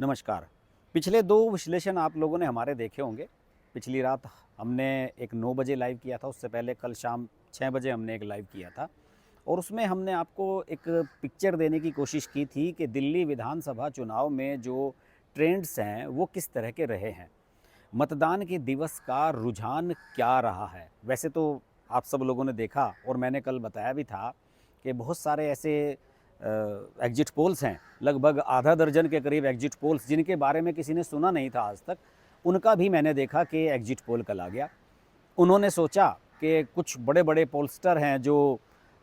नमस्कार। पिछले 2 विश्लेषण आप लोगों ने हमारे देखे होंगे। पिछली रात हमने एक 9 बजे लाइव किया था, उससे पहले कल शाम 6 बजे हमने एक लाइव किया था और उसमें हमने आपको एक पिक्चर देने की कोशिश की थी कि दिल्ली विधानसभा चुनाव में जो ट्रेंड्स हैं वो किस तरह के रहे हैं। मतदान के दिवस का रुझान क्या रहा है। वैसे तो आप सब लोगों ने देखा और मैंने कल बताया भी था कि बहुत सारे ऐसे एग्जिट पोल्स हैं, लगभग आधा दर्जन के करीब एग्जिट पोल्स जिनके बारे में किसी ने सुना नहीं था आज तक, उनका भी मैंने देखा कि एग्जिट पोल कल आ गया। उन्होंने सोचा कि कुछ बड़े बड़े पोलस्टर हैं जो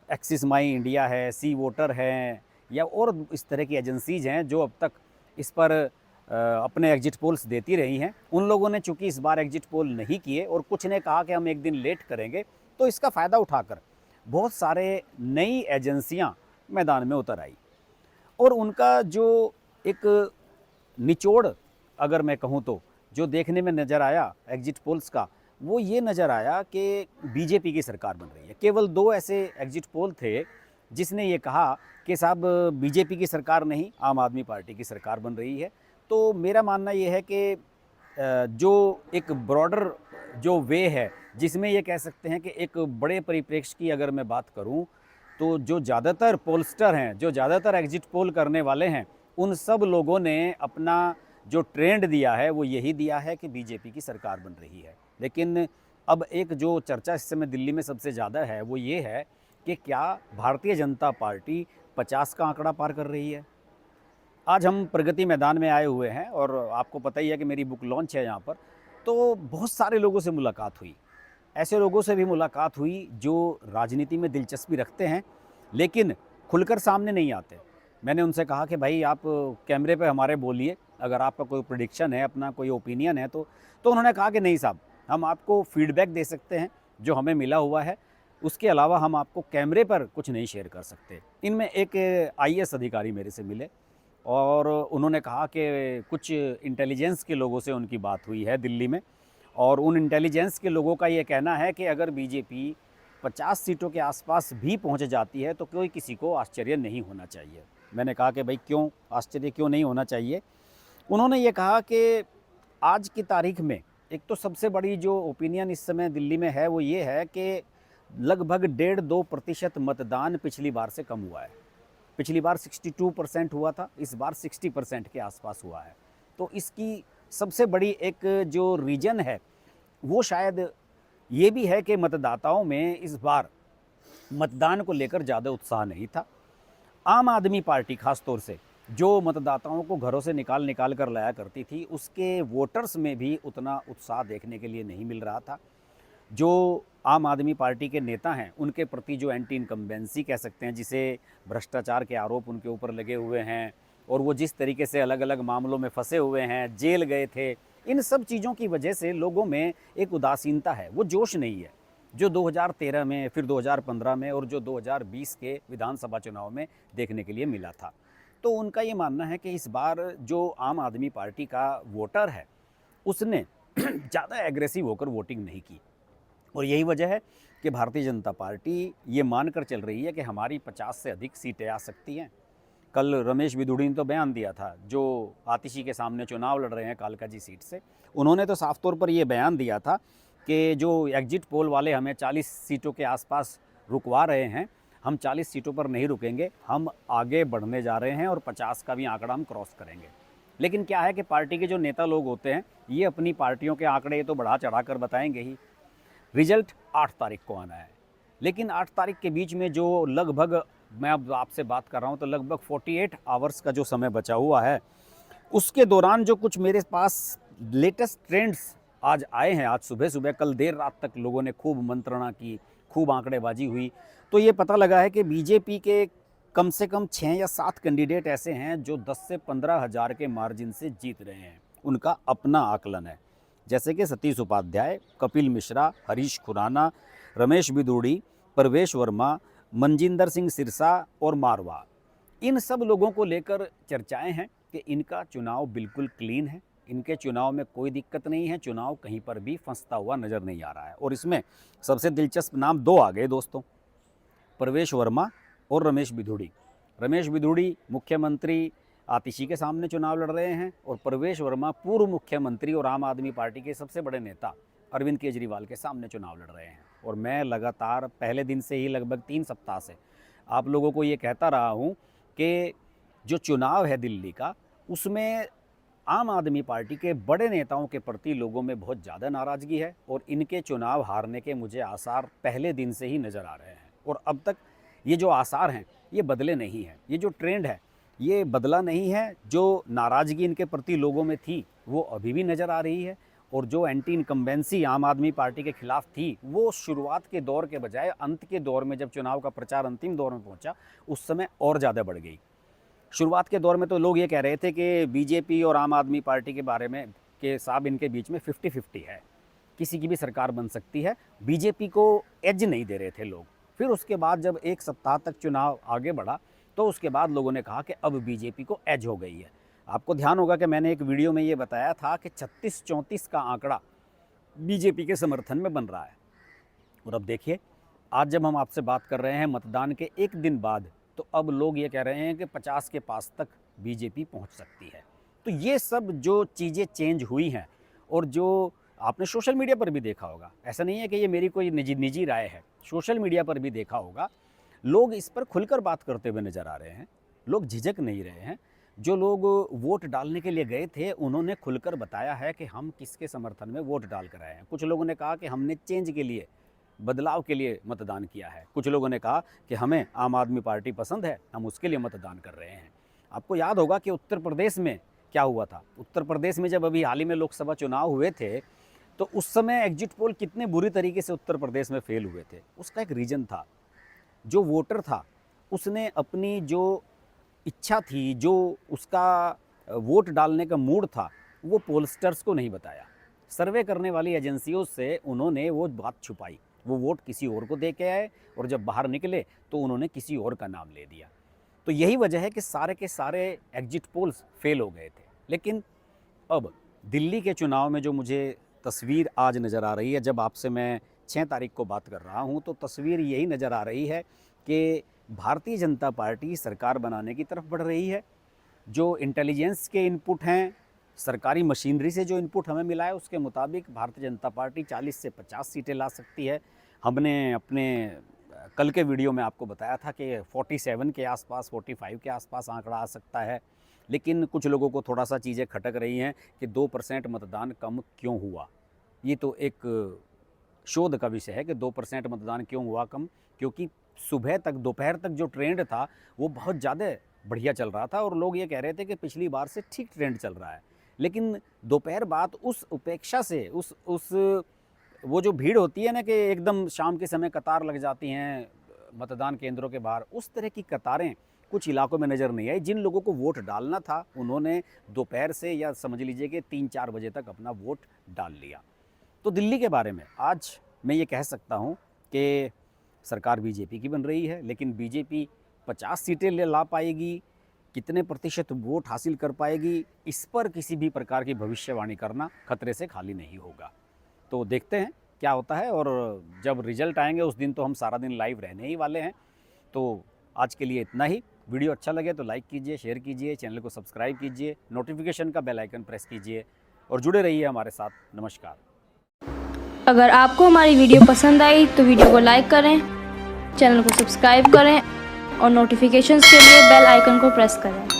एक्सिस माई इंडिया है, सी वोटर हैं या और इस तरह की एजेंसीज़ हैं जो अब तक इस पर अपने एग्जिट पोल्स देती रही हैं। उन लोगों ने चूँकि इस बार एग्जिट पोल नहीं किए और कुछ ने कहा कि हम एक दिन लेट करेंगे, तो इसका फ़ायदा उठाकर बहुत सारे नई एजेंसियां मैदान में उतर आई और उनका जो एक निचोड़ अगर मैं कहूँ तो जो देखने में नज़र आया एग्जिट पोल्स का, वो ये नज़र आया कि बीजेपी की सरकार बन रही है। केवल 2 ऐसे एग्जिट पोल थे जिसने ये कहा कि साहब बीजेपी की सरकार नहीं, आम आदमी पार्टी की सरकार बन रही है। तो मेरा मानना ये है कि जो एक ब्रॉडर जो वे है जिसमें ये कह सकते हैं कि एक बड़े परिप्रेक्ष्य की अगर मैं बात करूं तो जो ज़्यादातर पोलस्टर हैं, जो ज़्यादातर एग्जिट पोल करने वाले हैं, उन सब लोगों ने अपना जो ट्रेंड दिया है वो यही दिया है कि बीजेपी की सरकार बन रही है। लेकिन अब एक जो चर्चा इस समय दिल्ली में सबसे ज़्यादा है वो ये है कि क्या भारतीय जनता पार्टी 50 का आंकड़ा पार कर रही है। आज हम प्रगति मैदान में आए हुए हैं और आपको पता ही है कि मेरी बुक लॉन्च है यहाँ पर, तो बहुत सारे लोगों से मुलाकात हुई। ऐसे लोगों से भी मुलाकात हुई जो राजनीति में दिलचस्पी रखते हैं लेकिन खुलकर सामने नहीं आते। मैंने उनसे कहा कि भाई आप कैमरे पे हमारे बोलिए, अगर आपका कोई प्रेडिक्शन है, अपना कोई ओपिनियन है तो उन्होंने कहा कि नहीं साहब, हम आपको फीडबैक दे सकते हैं जो हमें मिला हुआ है, उसके अलावा हम आपको कैमरे पर कुछ नहीं शेयर कर सकते। इनमें एक आईएएस अधिकारी मेरे से मिले और उन्होंने कहा कि कुछ इंटेलिजेंस के लोगों से उनकी बात हुई है दिल्ली में और उन इंटेलिजेंस के लोगों का ये कहना है कि अगर बीजेपी 50 सीटों के आसपास भी पहुंच जाती है तो कोई किसी को आश्चर्य नहीं होना चाहिए। मैंने कहा कि भाई क्यों आश्चर्य क्यों नहीं होना चाहिए। उन्होंने ये कहा कि आज की तारीख में एक तो सबसे बड़ी जो ओपिनियन इस समय दिल्ली में है वो ये है कि लगभग 1.5-2% मतदान पिछली बार से कम हुआ है। पिछली बार 62% हुआ था, इस बार 60% के आसपास हुआ है। तो इसकी सबसे बड़ी एक जो रीजन है वो शायद ये भी है कि मतदाताओं में इस बार मतदान को लेकर ज़्यादा उत्साह नहीं था। आम आदमी पार्टी खास तौर से जो मतदाताओं को घरों से निकाल निकाल कर लाया करती थी, उसके वोटर्स में भी उतना उत्साह देखने के लिए नहीं मिल रहा था। जो आम आदमी पार्टी के नेता हैं उनके प्रति जो एंटी इनकम्बेंसी कह सकते हैं, जिसे भ्रष्टाचार के आरोप उनके ऊपर लगे हुए हैं और वो जिस तरीके से अलग अलग मामलों में फंसे हुए हैं, जेल गए थे, इन सब चीज़ों की वजह से लोगों में एक उदासीनता है, वो जोश नहीं है जो 2013 में, फिर 2015 में और जो 2020 के विधानसभा चुनाव में देखने के लिए मिला था। तो उनका ये मानना है कि इस बार जो आम आदमी पार्टी का वोटर है उसने ज़्यादा एग्रेसिव होकर वोटिंग नहीं की और यही वजह है कि भारतीय जनता पार्टी ये मानकर चल रही है कि हमारी 50 से अधिक सीटें आ सकती हैं। कल रमेश बिधूड़ी ने तो बयान दिया था, जो आतिशी के सामने चुनाव लड़ रहे हैं कालकाजी सीट से, उन्होंने तो साफ तौर पर ये बयान दिया था कि जो एग्जिट पोल वाले हमें 40 सीटों के आसपास रुकवा रहे हैं, हम 40 सीटों पर नहीं रुकेंगे, हम आगे बढ़ने जा रहे हैं और 50 का भी आंकड़ा हम क्रॉस करेंगे। लेकिन क्या है कि पार्टी के जो नेता लोग होते हैं ये अपनी पार्टियों के आंकड़े तो बढ़ा चढ़ा कर बताएंगे ही। रिजल्ट 8 तारीख को आना है, लेकिन 8 तारीख के बीच में जो लगभग, मैं अब आपसे बात कर रहा हूँ तो लगभग 48 आवर्स का जो समय बचा हुआ है, उसके दौरान जो कुछ मेरे पास लेटेस्ट ट्रेंड्स आज आए हैं, आज सुबह सुबह, कल देर रात तक लोगों ने खूब मंत्रणा की, खूब आंकड़ेबाजी हुई, तो ये पता लगा है कि बीजेपी के कम से कम 6 या 7 कैंडिडेट ऐसे हैं जो 10 से 15 हज़ार के मार्जिन से जीत रहे हैं। उनका अपना आकलन है, जैसे कि सतीश उपाध्याय, कपिल मिश्रा, हरीश खुराना, रमेश बिधूड़ी, प्रवेश वर्मा, मनजिंदर सिंह सिरसा और मारवा। इन सब लोगों को लेकर चर्चाएं हैं कि इनका चुनाव बिल्कुल क्लीन है, इनके चुनाव में कोई दिक्कत नहीं है, चुनाव कहीं पर भी फंसता हुआ नज़र नहीं आ रहा है। और इसमें सबसे दिलचस्प नाम 2 आ गए दोस्तों, प्रवेश वर्मा और रमेश बिधूड़ी। रमेश बिधूड़ी मुख्यमंत्री आतिशी के सामने चुनाव लड़ रहे हैं और प्रवेश वर्मा पूर्व मुख्यमंत्री और आम आदमी पार्टी के सबसे बड़े नेता अरविंद केजरीवाल के सामने चुनाव लड़ रहे हैं। और मैं लगातार पहले दिन से ही लगभग 3 सप्ताह से आप लोगों को ये कहता रहा हूँ कि जो चुनाव है दिल्ली का, उसमें आम आदमी पार्टी के बड़े नेताओं के प्रति लोगों में बहुत ज़्यादा नाराज़गी है और इनके चुनाव हारने के मुझे आसार पहले दिन से ही नज़र आ रहे हैं। और अब तक ये जो आसार हैं ये बदले नहीं हैं, ये जो ट्रेंड है ये बदला नहीं है। जो नाराज़गी इनके प्रति लोगों में थी वो अभी भी नज़र आ रही है और जो एंटी इनकम्बेंसी आम आदमी पार्टी के खिलाफ थी वो शुरुआत के दौर के बजाय अंत के दौर में, जब चुनाव का प्रचार अंतिम दौर में पहुंचा, उस समय और ज़्यादा बढ़ गई। शुरुआत के दौर में तो लोग ये कह रहे थे कि बीजेपी और आम आदमी पार्टी के बारे में कि साहब इनके बीच में 50-50 है, किसी की भी सरकार बन सकती है, बीजेपी को एज नहीं दे रहे थे लोग। फिर उसके बाद जब एक सप्ताह तक चुनाव आगे बढ़ा तो उसके बाद लोगों ने कहा कि अब बीजेपी को एज हो गई है। आपको ध्यान होगा कि मैंने एक वीडियो में ये बताया था कि 36-34 का आंकड़ा बीजेपी के समर्थन में बन रहा है। और अब देखिए, आज जब हम आपसे बात कर रहे हैं मतदान के एक दिन बाद, तो अब लोग ये कह रहे हैं कि 50 के पास तक बीजेपी पहुंच सकती है। तो ये सब जो चीज़ें चेंज हुई हैं और जो आपने सोशल मीडिया पर भी देखा होगा, ऐसा नहीं है कि ये मेरी कोई निजी राय है, सोशल मीडिया पर भी देखा होगा, लोग इस पर खुलकर बात करते हुए नज़र आ रहे हैं, लोग झिझक नहीं रहे हैं। जो लोग वोट डालने के लिए गए थे उन्होंने खुलकर बताया है कि हम किसके समर्थन में वोट डाल कर आए हैं। कुछ लोगों ने कहा कि हमने चेंज के लिए, बदलाव के लिए मतदान किया है। कुछ लोगों ने कहा कि हमें आम आदमी पार्टी पसंद है, हम उसके लिए मतदान कर रहे हैं। आपको याद होगा कि उत्तर प्रदेश में क्या हुआ था। उत्तर प्रदेश में जब अभी हाल ही में लोकसभा चुनाव हुए थे तो उस समय एग्जिट पोल कितने बुरी तरीके से उत्तर प्रदेश में फेल हुए थे। उसका एक रीज़न था, जो वोटर था उसने अपनी जो इच्छा थी, जो उसका वोट डालने का मूड था, वो पोलस्टर्स को नहीं बताया। सर्वे करने वाली एजेंसियों से उन्होंने वो बात छुपाई, वो वोट किसी और को दे के आए और जब बाहर निकले तो उन्होंने किसी और का नाम ले दिया। तो यही वजह है कि सारे के सारे एग्जिट पोल्स फेल हो गए थे। लेकिन अब दिल्ली के चुनाव में जो मुझे तस्वीर आज नज़र आ रही है, जब आपसे मैं 6 तारीख को बात कर रहा हूँ, तो तस्वीर यही नज़र आ रही है कि भारतीय जनता पार्टी सरकार बनाने की तरफ बढ़ रही है। जो इंटेलिजेंस के इनपुट हैं, सरकारी मशीनरी से जो इनपुट हमें मिला है, उसके मुताबिक भारतीय जनता पार्टी 40 से 50 सीटें ला सकती है। हमने अपने कल के वीडियो में आपको बताया था कि 47 के आसपास, 45 के आसपास आंकड़ा आ सकता है। लेकिन कुछ लोगों को थोड़ा सा चीज़ें खटक रही हैं कि 2% मतदान कम क्यों हुआ। ये तो एक शोध का विषय है कि 2% मतदान क्यों हुआ कम, क्योंकि सुबह तक, दोपहर तक जो ट्रेंड था वो बहुत ज़्यादा बढ़िया चल रहा था और लोग ये कह रहे थे कि पिछली बार से ठीक ट्रेंड चल रहा है। लेकिन दोपहर बाद उस उपेक्षा से, वो जो भीड़ होती है ना कि एकदम शाम के समय कतार लग जाती हैं मतदान केंद्रों के बाहर, उस तरह की कतारें कुछ इलाकों में नज़र नहीं आई। जिन लोगों को वोट डालना था उन्होंने दोपहर से, या समझ लीजिए कि 3-4 बजे तक अपना वोट डाल लिया। तो दिल्ली के बारे में आज मैं ये कह सकता हूँ कि सरकार बीजेपी की बन रही है, लेकिन बीजेपी 50 सीटें ला पाएगी, कितने प्रतिशत वोट हासिल कर पाएगी, इस पर किसी भी प्रकार की भविष्यवाणी करना खतरे से खाली नहीं होगा। तो देखते हैं क्या होता है, और जब रिजल्ट आएंगे उस दिन तो हम सारा दिन लाइव रहने ही वाले हैं। तो आज के लिए इतना ही। वीडियो अच्छा लगे तो लाइक कीजिए, शेयर कीजिए, चैनल को सब्सक्राइब कीजिए, नोटिफिकेशन का बेल आइकन प्रेस कीजिए और जुड़े रहिए हमारे साथ। नमस्कार। अगर आपको हमारी वीडियो पसंद आई तो वीडियो को लाइक करें, चैनल को सब्सक्राइब करें और नोटिफिकेशंस के लिए बेल आइकन को प्रेस करें।